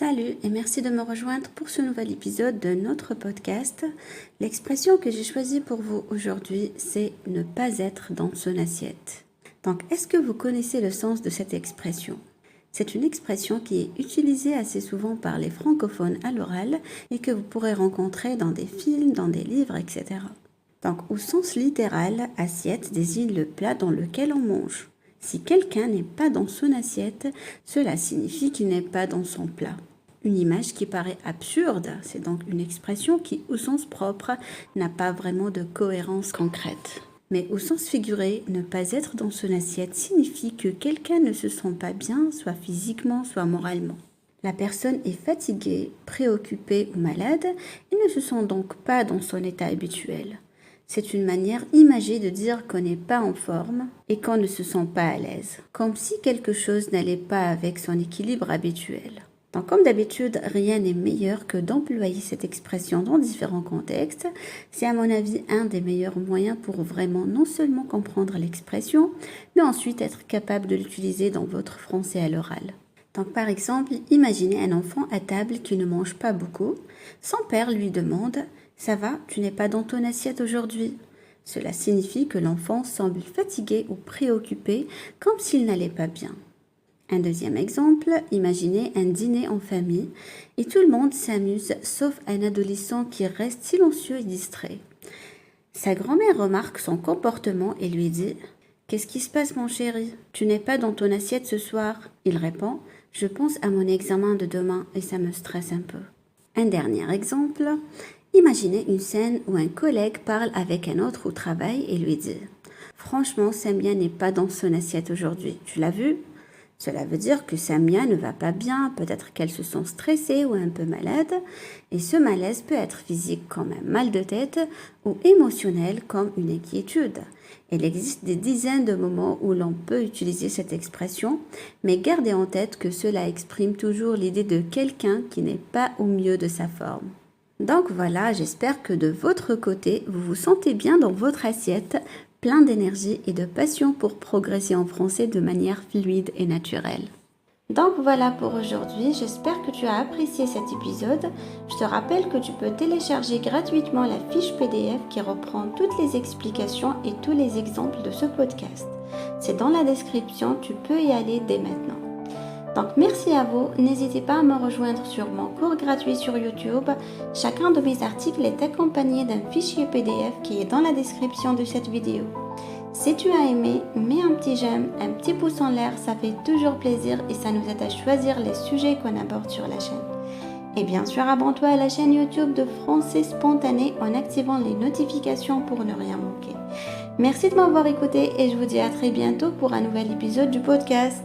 Salut et merci de me rejoindre pour ce nouvel épisode de notre podcast. L'expression que j'ai choisie pour vous aujourd'hui, c'est « ne pas être dans son assiette ». Donc, est-ce que vous connaissez le sens de cette expression ? C'est une expression qui est utilisée assez souvent par les francophones à l'oral et que vous pourrez rencontrer dans des films, dans des livres, etc. Donc, au sens littéral, assiette désigne le plat dans lequel on mange. Si quelqu'un n'est pas dans son assiette, cela signifie qu'il n'est pas dans son plat. Une image qui paraît absurde, c'est donc une expression qui, au sens propre, n'a pas vraiment de cohérence concrète. Mais au sens figuré, ne pas être dans son assiette signifie que quelqu'un ne se sent pas bien, soit physiquement, soit moralement. La personne est fatiguée, préoccupée ou malade et ne se sent donc pas dans son état habituel. C'est une manière imagée de dire qu'on n'est pas en forme et qu'on ne se sent pas à l'aise, comme si quelque chose n'allait pas avec son équilibre habituel. Donc, comme d'habitude, rien n'est meilleur que d'employer cette expression dans différents contextes. C'est à mon avis un des meilleurs moyens pour vraiment non seulement comprendre l'expression, mais ensuite être capable de l'utiliser dans votre français à l'oral. Donc, par exemple, imaginez un enfant à table qui ne mange pas beaucoup. Son père lui demande « Ça va, tu n'es pas dans ton assiette aujourd'hui ?» Cela signifie que l'enfant semble fatigué ou préoccupé, comme s'il n'allait pas bien. Un deuxième exemple, imaginez un dîner en famille et tout le monde s'amuse sauf un adolescent qui reste silencieux et distrait. Sa grand-mère remarque son comportement et lui dit « Qu'est-ce qui se passe mon chéri? Tu n'es pas dans ton assiette ce soir ?» Il répond « Je pense à mon examen de demain et ça me stresse un peu. » Un dernier exemple, imaginez une scène où un collègue parle avec un autre au travail et lui dit « Franchement, Samia n'est pas dans son assiette aujourd'hui, tu l'as vu ?» Cela veut dire que Samia ne va pas bien, peut-être qu'elle se sent stressée ou un peu malade, et ce malaise peut être physique comme un mal de tête ou émotionnel comme une inquiétude. Il existe des dizaines de moments où l'on peut utiliser cette expression, mais gardez en tête que cela exprime toujours l'idée de quelqu'un qui n'est pas au mieux de sa forme. Donc voilà, j'espère que de votre côté, vous vous sentez bien dans votre assiette, plein d'énergie et de passion pour progresser en français de manière fluide et naturelle. Donc voilà pour aujourd'hui, j'espère que tu as apprécié cet épisode. Je te rappelle que tu peux télécharger gratuitement la fiche PDF qui reprend toutes les explications et tous les exemples de ce podcast. C'est dans la description, tu peux y aller dès maintenant. Donc merci à vous, n'hésitez pas à me rejoindre sur mon cours gratuit sur YouTube. Chacun de mes articles est accompagné d'un fichier PDF qui est dans la description de cette vidéo. Si tu as aimé, mets un petit j'aime, un petit pouce en l'air, ça fait toujours plaisir et ça nous aide à choisir les sujets qu'on aborde sur la chaîne. Et bien sûr, abonne-toi à la chaîne YouTube de Français Spontané en activant les notifications pour ne rien manquer. Merci de m'avoir écouté et je vous dis à très bientôt pour un nouvel épisode du podcast.